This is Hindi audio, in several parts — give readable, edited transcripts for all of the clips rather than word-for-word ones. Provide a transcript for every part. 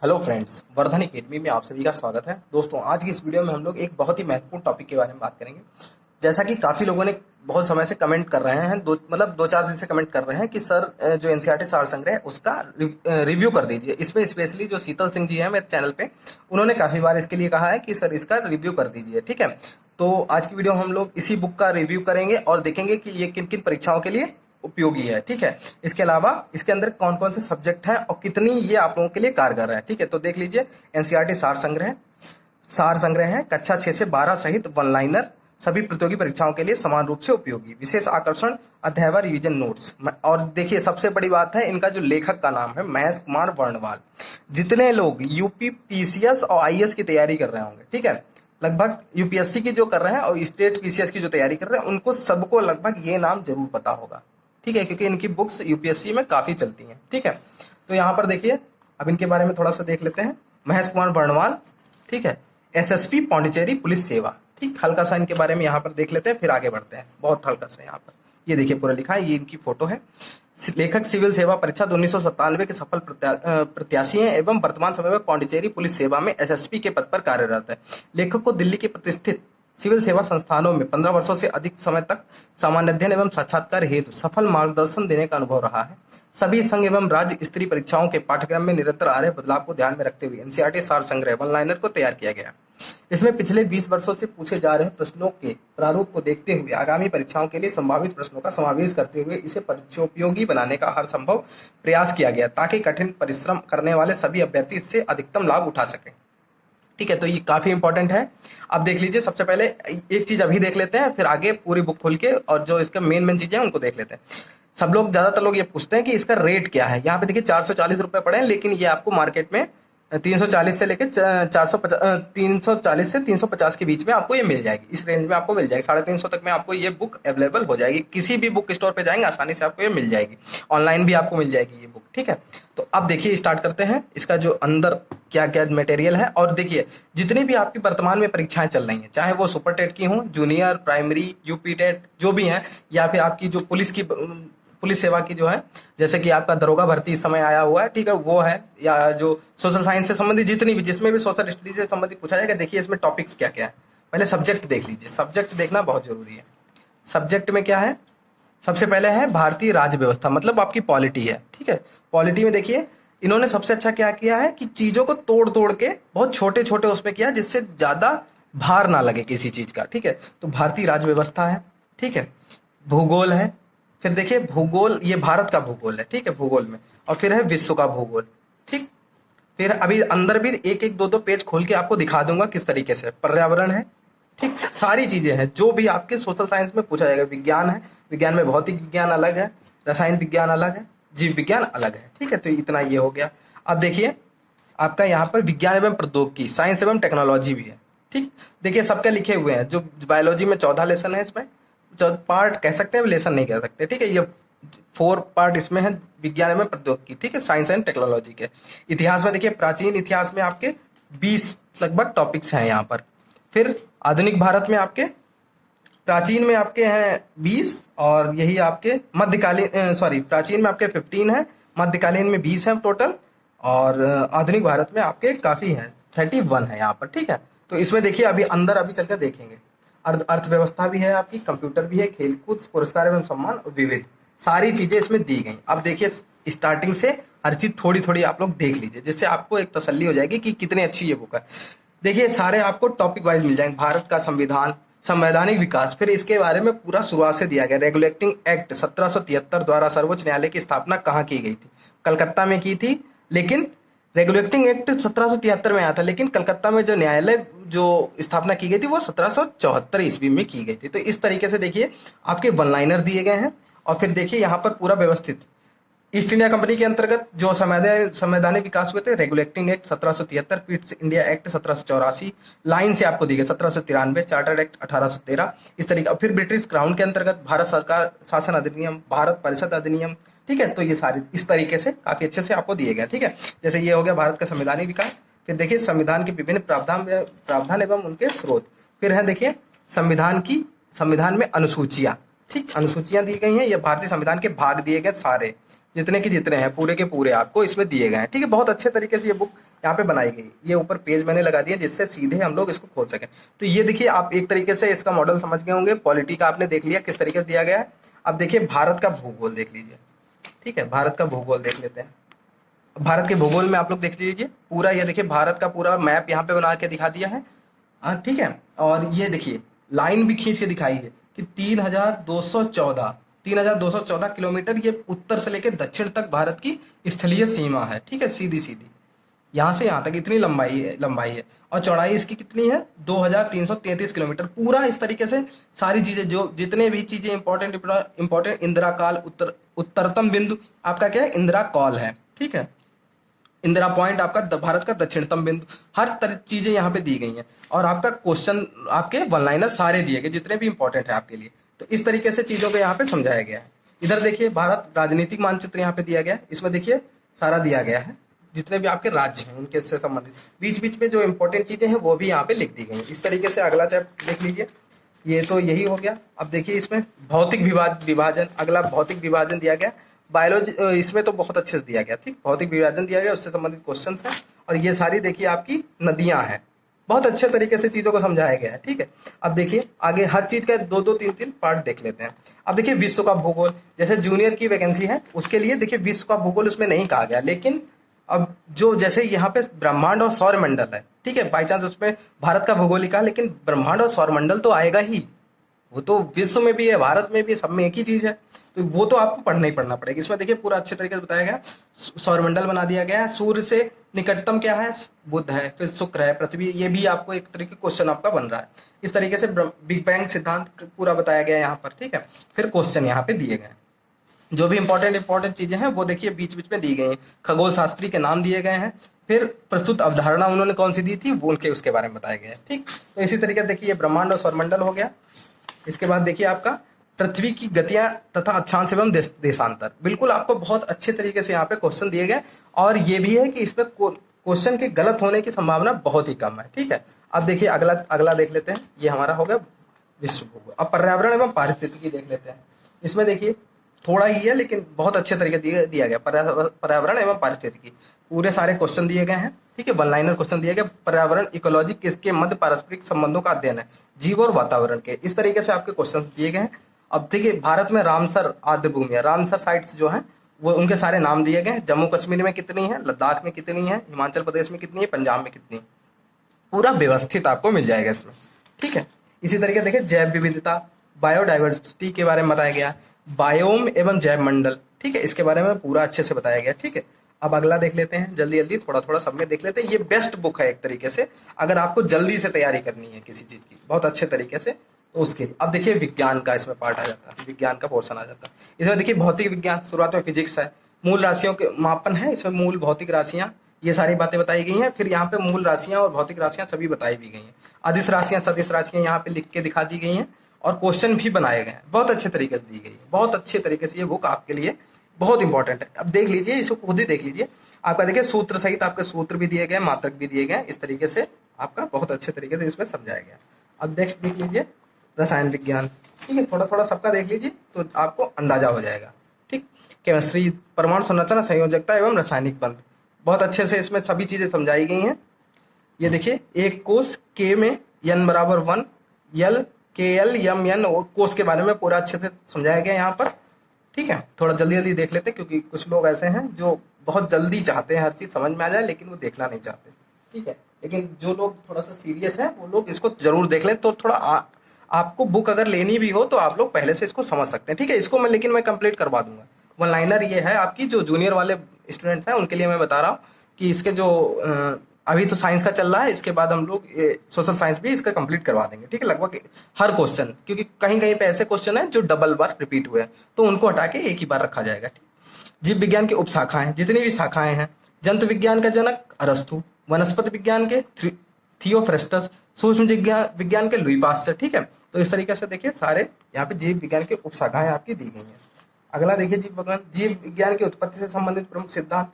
हेलो फ्रेंड्स, वर्धन एकेडमी में आप सभी का स्वागत है। दोस्तों, आज की इस वीडियो में हम लोग एक बहुत ही महत्वपूर्ण टॉपिक के बारे में बात करेंगे। जैसा कि काफ़ी लोगों ने बहुत समय से कमेंट कर रहे हैं, दो चार दिन से कमेंट कर रहे हैं कि सर जो एनसीईआरटी सार संग्रह है उसका रिव्यू कर दीजिए। इसमें स्पेशली जो शीतल सिंह जी हैं मेरे चैनल पे, उन्होंने काफ़ी बार इसके लिए कहा है कि सर इसका रिव्यू कर दीजिए। ठीक है, तो आज की वीडियो में हम लोग इसी बुक का रिव्यू करेंगे और देखेंगे कि ये किन किन परीक्षाओं के लिए उपयोगी है। ठीक है, इसके अलावा इसके अंदर कौन कौन से सब्जेक्ट हैं और कितनी ये आप लोगों के लिए कारगर है। ठीक है, तो देख लीजिए, एनसीईआरटी सार संग्रह है कक्षा 6 से 12 सहित वन लाइनर सभी प्रतियोगी परीक्षाओं के लिए समान रूप से उपयोगी। विशेष आकर्षण अध्याय व रिवीजन नोट्स। और देखिए, सबसे बड़ी बात है, इनका जो लेखक का नाम है महेश कुमार वर्णवाल। जितने लोग यूपी पीसीएस और आईएएस की तैयारी कर रहे होंगे, ठीक है, लगभग यूपीएससी की जो कर रहे हैं और स्टेट पीसीएस की जो तैयारी कर रहे हैं, उनको सबको लगभग ये नाम जरूर पता होगा। ठीक है, क्योंकि इनकी बुक्स यूपीएससी में काफी चलती हैं। ठीक है, तो यहाँ पर देखिए, अब इनके बारे में थोड़ा सा देख लेते हैं। महेश कुमार वर्णवाल, ठीक है, एसएसपी पौंडीचेरी पुलिस सेवा। ठीक, हल्का सा इनके बारे में यहाँ पर देख लेते हैं, फिर आगे बढ़ते हैं। बहुत हल्का सा यहाँ पर ये देखिए पूरा लिखा है, ये इनकी फोटो है। लेखक सिविल सेवा परीक्षा 1997 के सफल प्रत्याशी हैं एवं वर्तमान समय में पौंडीचेरी पुलिस सेवा में एसएसपी के पद पर कार्यरत है। लेखक को दिल्ली के प्रतिष्ठित सिविल सेवा संस्थानों में 15 वर्षों से अधिक समय तक सामान्य अध्ययन एवं साक्षात्कार हेतु सफल मार्गदर्शन देने का अनुभव रहा है। सभी संघ एवं राज्य स्तरीय परीक्षाओं के पाठ्यक्रम में निरंतर आ रहे बदलाव को ध्यान में रखते हुए एनसीईआरटी सार संग्रह वन लाइनर को तैयार किया गया। इसमें पिछले 20 वर्षों से पूछे जा रहे प्रश्नों के प्रारूप को देखते हुए आगामी परीक्षाओं के लिए संभावित प्रश्नों का समावेश करते हुए इसे परीक्षोपयोगी बनाने का हर संभव प्रयास किया गया, ताकि कठिन परिश्रम करने वाले सभी अभ्यर्थी इससे अधिकतम लाभ उठा सकें। ठीक है, तो ये काफी इंपॉर्टेंट है। अब देख लीजिए, सबसे पहले एक चीज अभी देख लेते हैं, फिर आगे पूरी बुक खोल के और जो इसका मेन चीजें हैं उनको देख लेते हैं। सब लोग, ज्यादातर लोग ये पूछते हैं कि इसका रेट क्या है। यहाँ पे देखिए 440 रुपए पड़े हैं, लेकिन ये आपको मार्केट में 340 से लेकर 340 से 350 के बीच में आपको ये मिल जाएगी। इस रेंज में आपको मिल जाएगी। 350 तक में आपको ये बुक अवेलेबल हो जाएगी। किसी भी बुक स्टोर पे जाएंगे आसानी से आपको ये मिल जाएगी। ऑनलाइन भी आपको मिल जाएगी ये बुक। ठीक है, तो अब देखिए, स्टार्ट करते हैं इसका जो अंदर क्या क्या मटेरियल है। और देखिए, जितनी भी आपकी वर्तमान में परीक्षाएं चल रही हैं, चाहे वो सुपर टेट की हों, जूनियर, प्राइमरी, यूपी टेट जो भी हैं, या फिर आपकी जो पुलिस सेवा की जो है, जैसे कि आपका दरोगा भर्ती इस समय आया हुआ है, ठीक है, वो है, या जो सोशल साइंस से संबंधित जितनी भी, जिसमें भी सोशल स्टडी से संबंधित पूछा जाएगा। देखिए इसमें टॉपिक्स क्या क्या है। पहले सब्जेक्ट देख लीजिए, सब्जेक्ट देखना बहुत जरूरी है। सब्जेक्ट में क्या है, सबसे पहले है भारतीय राज्य व्यवस्था, मतलब आपकी पॉलिटी है। ठीक है, पॉलिटी में देखिए, इन्होंने सबसे अच्छा क्या किया है कि चीजों को तोड़ तोड़ के बहुत छोटे छोटे उसमें किया, जिससे ज्यादा भार ना लगे किसी चीज का। ठीक है, तो भारतीय राज्य व्यवस्था है। ठीक है, भूगोल है। फिर देखिए, भूगोल, ये भारत का भूगोल है। ठीक है, भूगोल में, और फिर है विश्व का भूगोल। ठीक, फिर अभी अंदर भी एक एक दो दो पेज खोल के आपको दिखा दूंगा किस तरीके से। पर्यावरण है। ठीक, सारी चीजें हैं जो भी आपके सोशल साइंस में पूछा जाएगा। विज्ञान है, विज्ञान में भौतिक विज्ञान अलग है, रसायन विज्ञान अलग है, जीव विज्ञान अलग है। ठीक है, तो इतना ये हो गया। अब देखिए, आपका यहाँ पर विज्ञान एवं प्रौद्योगिकी, साइंस एवं टेक्नोलॉजी भी है। ठीक, देखिए सबके लिखे हुए हैं। जो बायोलॉजी में 14 लेसन है, इसमें 14 पार्ट कह सकते हैं, लेसन नहीं कह सकते। ठीक है, ये 4 पार्ट इसमें है विज्ञान एवं प्रौद्योगिकी। ठीक है, साइंस एंड टेक्नोलॉजी के। इतिहास में देखिए, प्राचीन इतिहास में आपके 20 लगभग टॉपिक्स हैं यहाँ पर। फिर आधुनिक भारत में आपके, प्राचीन में आपके हैं 20, और यही आपके मध्यकालीन, प्राचीन में आपके 15 है, मध्यकालीन में 20 है टोटल, और आधुनिक भारत में आपके काफी हैं, 31 है यहाँ पर। ठीक है, तो इसमें देखिए, अभी अंदर अभी चलकर देखेंगे। अर्थव्यवस्था भी है आपकी, कंप्यूटर भी है, खेलकूद, पुरस्कार एवं सम्मान, विविध, सारी चीजें इसमें दी गई। अब देखिए, स्टार्टिंग से हर चीज थोड़ी थोड़ी आप लोग देख लीजिए, जिससे आपको एक तसल्ली हो जाएगी कि कितनी अच्छी ये बुक है। देखिए, सारे आपको टॉपिक वाइज मिल जाएंगे। भारत का संविधान, संवैधानिक विकास, फिर इसके बारे में पूरा शुरुआत से दिया गया। रेगुलेटिंग एक्ट 1773 द्वारा सर्वोच्च न्यायालय की स्थापना कहाँ की गई थी? कलकत्ता में की थी, लेकिन रेगुलेटिंग एक्ट 1773 में आया था, लेकिन कलकत्ता में जो न्यायालय जो स्थापना की गई थी वो 1774 ईस्वी में की गई थी। तो इस तरीके से देखिए, आपके वन लाइनर दिए गए हैं। और फिर देखिए यहाँ पर पूरा व्यवस्थित, ईस्ट इंडिया कंपनी के अंतर्गत जो संवैधानिक विकास हुए थे, regulating act 1773, Pitt's India act 1784, line से आपको दी गई 1793, चार्टर एक्ट 1813, इस तरीके। फिर ब्रिटिश क्राउन के अंतर्गत भारत सरकार शासन अधिनियम, भारत परिषद अधिनियम। ठीक है, तो ये सारे इस तरीके से काफी अच्छे से आपको दिए गए। ठीक है, जैसे ये हो गया भारत का संवैधानिक विकास। फिर देखिए, संविधान के विभिन्न प्रावधान एवं उनके स्रोत। फिर है देखिए, संविधान में अनुसूचियां। ठीक, अनुसूचियां दी गई हैं, ये भारतीय संविधान के भाग दिए गए सारे, जितने के जितने हैं पूरे के पूरे आपको इसमें दिए गए हैं। ठीक है, बहुत अच्छे तरीके से ये बुक यहाँ पे बनाई गई। ये ऊपर पेज मैंने लगा दिया जिससे सीधे हम लोग इसको खोल सकें। तो ये देखिए, आप एक तरीके से इसका मॉडल समझ गए होंगे। पॉलिटी का आपने देख लिया किस तरीके से दिया गया है। अब देखिए भारत का भूगोल देख लीजिए। ठीक है, भारत का भूगोल देख लेते हैं। भारत के भूगोल में आप लोग देख लीजिए पूरा, ये देखिए भारत का पूरा मैप यहाँ पे बना के दिखा दिया है। ठीक है, और ये देखिए लाइन भी खींच के दिखाई है कि 3,214 किलोमीटर ये उत्तर से लेकर दक्षिण तक भारत की स्थलीय सीमा है। ठीक है, सीधी सीधी यहाँ से यहाँ तक इतनी लंबाई है और चौड़ाई इसकी कितनी है 2,333 किलोमीटर। पूरा इस तरीके से सारी चीजें, जो जितने भी चीजें इंपॉर्टेंट इंदिरा काल, उत्तरतम बिंदु आपका क्या है, इंदिरा कॉल है। ठीक है, इंदिरा पॉइंट आपका भारत का दक्षिणतम बिंदु, हर चीजें यहाँ पे दी गई हैं। और आपका क्वेश्चन, आपके वन लाइनर सारे दिए गए जितने भी इंपॉर्टेंट है आपके लिए। तो इस तरीके से चीजों को यहाँ पे समझाया गया है। इधर देखिए भारत राजनीतिक मानचित्र यहाँ पे दिया गया है। इसमें देखिए सारा दिया गया है, जितने भी आपके राज्य हैं उनके से संबंधित बीच बीच में जो इंपॉर्टेंट चीजें हैं वो भी यहाँ पे लिख दी गई हैं। इस तरीके से अगला चैप्टर देख लीजिए। ये तो यही हो गया। अब देखिए इसमें भौतिक विभाजन, अगला भौतिक विभाजन दिया गया। बायोलॉजी इसमें तो बहुत अच्छे से दिया गया। ठीक, भौतिक विभाजन दिया गया, उससे संबंधित क्वेश्चंस हैं। और ये सारी देखिए आपकी नदियां हैं, बहुत अच्छे तरीके से चीजों को समझाया गया है। ठीक है, अब देखिए आगे हर चीज का 2-2, 3-3 पार्ट देख लेते हैं। अब देखिए विश्व का भूगोल, जैसे जूनियर की वैकेंसी है उसके लिए देखिए विश्व का भूगोल उसमें नहीं कहा गया, लेकिन अब जो जैसे यहाँ पे ब्रह्मांड और सौरमंडल है। ठीक है, बाई चांस उसमें भारत का भूगोल लिखा, लेकिन ब्रह्मांड और सौरमंडल तो आएगा ही, वो तो विश्व में भी है, भारत में भी है, सब में एक ही चीज है। तो वो तो आपको पढ़ना ही पढ़ना पड़ेगा। इसमें देखिए पूरा अच्छे तरीके से बताया गया। सौरमंडल बना दिया गया है। सूर्य से निकटतम क्या है, बुध है, फिर शुक्र है, पृथ्वी। ये भी आपको एक तरीके क्वेश्चन आपका बन रहा है। इस तरीके से बिग बैंग सिद्धांत पूरा बताया गया है यहाँ पर। ठीक है, फिर क्वेश्चन यहाँ पे दिए गए, जो भी इंपॉर्टेंट चीजें हैं वो देखिए बीच बीच में दी गई हैं। खगोल शास्त्री के नाम दिए गए हैं। फिर प्रस्तुत अवधारणा उन्होंने कौन सी दी थी वो उनके उसके बारे में बताया गया है। ठीक, तो इसी तरीके से देखिए ब्रह्मांड और सौरमंडल हो गया। इसके बाद देखिए आपका पृथ्वी की गतियां तथा अक्षांश एवं देशांतर। बिल्कुल आपको बहुत अच्छे तरीके से यहाँ पे क्वेश्चन दिए गए। और ये भी है कि इसमें क्वेश्चन के गलत होने की संभावना बहुत ही कम है। ठीक है, अब देखिए अगला देख लेते हैं। ये हमारा हो गया विश्व भूगोल। अब पर्यावरण एवं पारिस्थितिकी देख लेते हैं। इसमें देखिए थोड़ा ही है लेकिन बहुत अच्छे तरीके दिया गया। पर्यावरण एवं पारिस्थितिकी पूरे सारे क्वेश्चन दिए गए हैं। ठीक है, वन लाइनर क्वेश्चन दिए गए। पर्यावरण इकोलॉजी किसके मध्य पारस्परिक संबंधों का अध्ययन है, जीव और वातावरण के। इस तरीके से आपके क्वेश्चन दिए गए हैं। अब देखिए भारत में रामसर आद्य भूमि, रामसर साइट्स जो हैं वो उनके सारे नाम दिए गए हैं। जम्मू कश्मीर में कितनी है, लद्दाख में कितनी है, हिमाचल प्रदेश में कितनी है, पंजाब में कितनी है, पूरा व्यवस्थित आपको मिल जाएगा इसमें। ठीक है, इसी तरीके देखिए जैव विविधता, बायोडाइवर्सिटी के बारे में बताया गया। बायोम एवं जैव मंडल, ठीक है, इसके बारे में पूरा अच्छे से बताया गया। ठीक है, अब अगला देख लेते हैं, जल्दी जल्दी थोड़ा थोड़ा सब में देख लेते हैं। ये बेस्ट बुक है एक तरीके से, अगर आपको जल्दी से तैयारी करनी है किसी चीज की बहुत अच्छे तरीके से तो उसके लिए। अब देखिए विज्ञान का इसमें पार्ट आ जाता है, विज्ञान का पोर्शन आ जाता है। इसमें देखिए भौतिक विज्ञान, शुरुआत में फिजिक्स है। मूल राशियों के मापन है, इसमें मूल भौतिक राशियां, ये सारी बातें बताई गई हैं। फिर यहाँ पे मूल राशियां और भौतिक राशियां सभी बताई भी गई हैं। अदिश राशियां, सदिश राशियां यहाँ पे लिख के दिखा दी गई हैं और क्वेश्चन भी बनाए गए हैं। बहुत अच्छे तरीके से दी गई है, बहुत अच्छे तरीके से ये बुक आपके लिए बहुत इंपॉर्टेंट है। अब देख लीजिए, इसको खुद ही देख लीजिए। आपका देखिए सूत्र सहित आपके सूत्र भी दिए गए, मात्रक भी दिए गए। इस तरीके से आपका बहुत अच्छे तरीके से इसमें समझाया गया। अब नेक्स्ट देख लीजिए रसायन विज्ञान। ठीक है, थोड़ा थोड़ा सबका देख लीजिए तो आपको अंदाजा हो जाएगा। ठीक, केमिस्ट्री, परमाणु संरचना, संयोजकता एवं रासायनिक बंध, बहुत अच्छे से इसमें सभी चीजें समझाई गई हैं। ये देखिए एक कोष के में n बराबर 1, यल KL M N कोष के बारे में पूरा अच्छे से समझाया गया यहाँ पर। ठीक है, थोड़ा जल्दी जल्दी देख लेते हैं क्योंकि कुछ लोग ऐसे हैं जो बहुत जल्दी चाहते हैं हर चीज समझ में आ जाए लेकिन वो देखना नहीं चाहते। ठीक है, लेकिन जो लोग थोड़ा सा सीरियस हैं वो लोग इसको जरूर देख लें। तो थोड़ा आपको बुक अगर लेनी भी हो तो आप लोग पहले से इसको समझ सकते हैं। ठीक है, इसको लेकिन मैं कंप्लीट करवा दूंगा। वन लाइनर ये है आपकी, जो जूनियर वाले स्टूडेंट्स हैं उनके लिए मैं बता रहा हूँ कि इसके जो अभी तो साइंस का चल रहा है, इसके बाद हम लोग सोशल साइंस भी इसका कंप्लीट करवा देंगे। ठीक है, लगभग हर क्वेश्चन, क्योंकि कहीं कहीं पे ऐसे क्वेश्चन हैं जो डबल बार रिपीट हुए हैं तो उनको हटा के एक ही बार रखा जाएगा। जीव विज्ञान की उपशाखाएं, जितनी भी शाखाएं हैं, जंतु विज्ञान का जनक अरस्तु, वनस्पति विज्ञान के थियोफ्रेस्टस, सूक्ष्म विज्ञान के लुई पास्चर। ठीक है, तो इस तरीके से देखिए सारे यहाँ पे जीव विज्ञान की उपशाखाएं आपकी दी गई हैं। अगला देखिए जीव विज्ञान की उत्पत्ति से संबंधित प्रमुख सिद्धांत।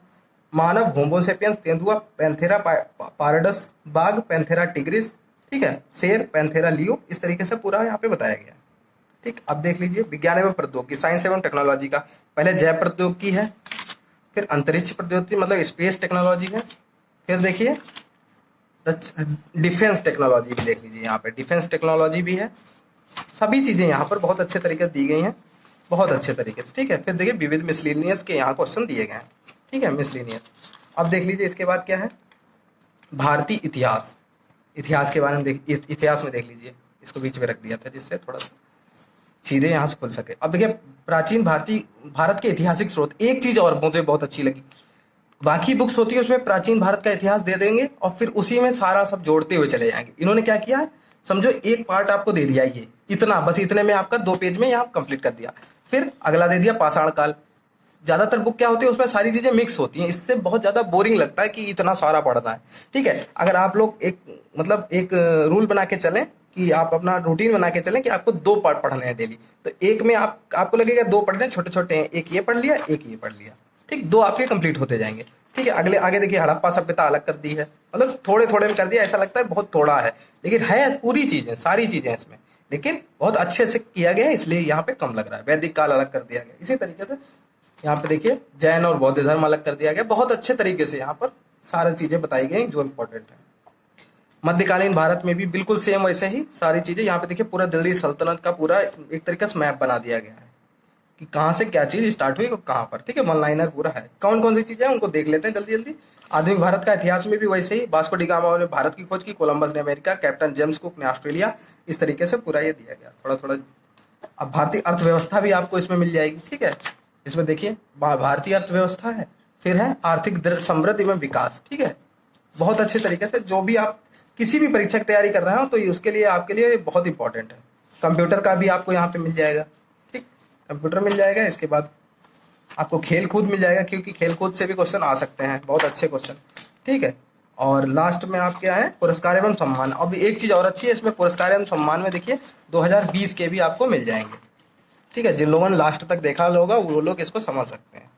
मानव होमो सेपियंस, तेंदुआ पैंथेरा पारडस, बाघ पैंथेरा टिग्रिस, ठीक है, शेर पैंथेरा लियो। इस तरीके से पूरा यहाँ पे बताया गया। ठीक, अब देख लीजिए विज्ञान एवं प्रौद्योगिकी, साइंस एवं टेक्नोलॉजी का। पहले जैव प्रौद्योगिकी है, फिर अंतरिक्ष प्रौद्योगिकी मतलब स्पेस टेक्नोलॉजी है। फिर देखिए डिफेंस टेक्नोलॉजी भी देख लीजिए, यहाँ पे डिफेंस टेक्नोलॉजी भी है। सभी चीज़ें यहाँ पर बहुत अच्छे तरीके से दी गई हैं, बहुत अच्छे तरीके से। ठीक है, फिर देखिए विविध मिसलेनियस के यहाँ क्वेश्चन दिए गए हैं। ठीक है, मिसलेनियस। अब देख लीजिए इसके बाद क्या है, भारतीय इतिहास। इतिहास के बारे में इतिहास में देख लीजिए, इसको बीच में रख दिया था जिससे थोड़ा सा सीधे यहाँ से खुल सके। अब देखिए प्राचीन भारत के ऐतिहासिक स्रोत। एक चीज और मुझे बहुत अच्छी लगी, बाकी बुक्स होती है उसमें प्राचीन भारत का इतिहास दे देंगे और फिर उसी में सारा सब जोड़ते हुए चले जाएंगे। इन्होंने क्या किया है, समझो एक पार्ट आपको दे दिया, ये इतना बस, इतने में आपका 2 पेज में यहाँ कंप्लीट कर दिया। फिर अगला दे दिया पाषाण काल। ज्यादातर बुक क्या होती है उसमें सारी चीजें मिक्स होती हैं, इससे बहुत ज्यादा बोरिंग लगता है कि इतना सारा पढ़ना है। ठीक है, अगर आप लोग एक रूल बना के चलें कि आप अपना रूटीन बना के चलें कि आपको 2 पार्ट पढ़ने हैं डेली, तो एक में आपको लगेगा 2 पढ़ने छोटे छोटे हैं, एक ये पढ़ लिया एक ये पढ़ लिया। ठीक, 2 आपके कंप्लीट होते जाएंगे। ठीक है, आगे देखिए हड़प्पा सभ्यता अलग कर दी है, मतलब थोड़े थोड़े में कर दिया, ऐसा लगता है बहुत थोड़ा है, लेकिन है पूरी चीजें, सारी चीजें इसमें, लेकिन बहुत अच्छे से किया गया है इसलिए यहाँ पे कम लग रहा है। वैदिक काल अलग कर दिया गया। इसी तरीके से यहाँ पे देखिए जैन और बौद्ध धर्म अलग कर दिया गया। बहुत अच्छे तरीके से यहाँ पर सारी चीजें बताई गई जो इम्पोर्टेंट है। मध्यकालीन भारत में भी बिल्कुल सेम वैसे ही सारी चीजें। यहाँ पे देखिए पूरा दिल्ली सल्तनत का पूरा एक तरीके से मैप बना दिया गया है कि कहाँ से क्या चीज स्टार्ट हुई और कहाँ पर। ठीक है, वन लाइनर पूरा है। कौन कौन सी चीजें हैं उनको देख लेते हैं जल्दी जल्दी। आधुनिक भारत का इतिहास में भी वैसे ही, वास्को डी गामा ने भारत की खोज की, कोलंबस ने अमेरिका, कैप्टन जेम्स कुक ने ऑस्ट्रेलिया, इस तरीके से पूरा ये दिया गया थोड़ा थोड़ा। अब भारतीय अर्थव्यवस्था भी आपको इसमें मिल जाएगी। ठीक है, इसमें देखिए भारतीय अर्थव्यवस्था है, फिर है आर्थिक समृद्धि एवं विकास। ठीक है, बहुत अच्छे तरीके से जो भी आप किसी भी परीक्षा की तैयारी कर रहे हो तो उसके लिए आपके लिए बहुत इंपॉर्टेंट है। कंप्यूटर का भी आपको यहाँ पे मिल जाएगा। ठीक, कंप्यूटर मिल जाएगा। इसके बाद आपको खेल कूद मिल जाएगा, क्योंकि खेल कूद से भी क्वेश्चन आ सकते हैं, बहुत अच्छे क्वेश्चन। ठीक है, और लास्ट में आप क्या है, पुरस्कार एवं सम्मान। अब एक चीज और अच्छी है इसमें, पुरस्कार एवं सम्मान में देखिए 2020 के भी आपको मिल जाएंगे। ठीक है, जिन लोगों ने लास्ट तक देखा होगा वो लोग इसको समझ सकते हैं,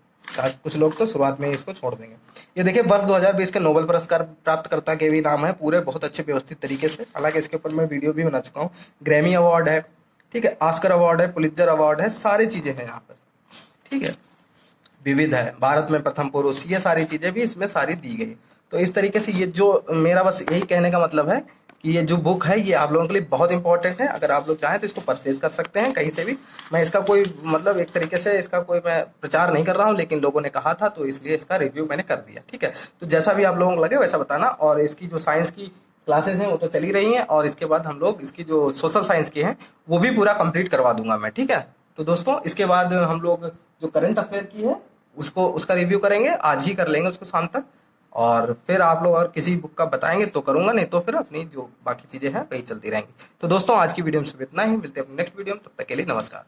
कुछ लोग तो शुरुआत में इसको छोड़ देंगे। ये देखिए वर्ष 2020 के नोबेल पुरस्कार प्राप्तकर्ता के भी नाम है पूरे, बहुत अच्छे व्यवस्थित तरीके से। हालांकि इसके ऊपर मैं वीडियो भी बना चुका हूँ। ग्रैमी अवार्ड है, ठीक है, ऑस्कर अवार्ड है, पुलित्जर अवार्ड है, सारी चीजें हैं यहाँ पर। ठीक है, विविध है, भारत में प्रथम पुरुष, ये सारी चीजें भी इसमें सारी दी गई। तो इस तरीके से ये जो मेरा बस यही कहने का मतलब है कि ये जो बुक है ये आप लोगों के लिए बहुत इंपॉर्टेंट है। अगर आप लोग चाहें तो इसको परचेज कर सकते हैं कहीं से भी। मैं इसका कोई मतलब एक तरीके से इसका कोई मैं प्रचार नहीं कर रहा हूँ, लेकिन लोगों ने कहा था तो इसलिए इसका रिव्यू मैंने कर दिया। ठीक है, तो जैसा भी आप लोगों को लगे वैसा बताना। और इसकी जो साइंस की क्लासेस हैं वो तो चली रही हैं, और इसके बाद हम लोग इसकी जो सोशल साइंस की हैं वो भी पूरा कंप्लीट करवा दूंगा मैं। ठीक है, तो दोस्तों इसके बाद हम लोग जो करंट अफेयर की है उसका रिव्यू करेंगे, आज ही कर लेंगे उसको शाम तक। और फिर आप लोग और किसी बुक का बताएंगे तो करूंगा, नहीं तो फिर अपनी जो बाकी चीजें हैं वही चलती रहेंगी। तो दोस्तों आज की वीडियो में सिर्फ इतना ही, मिलते हैं अपने नेक्स्ट वीडियो में, तब तक के लिए नमस्कार।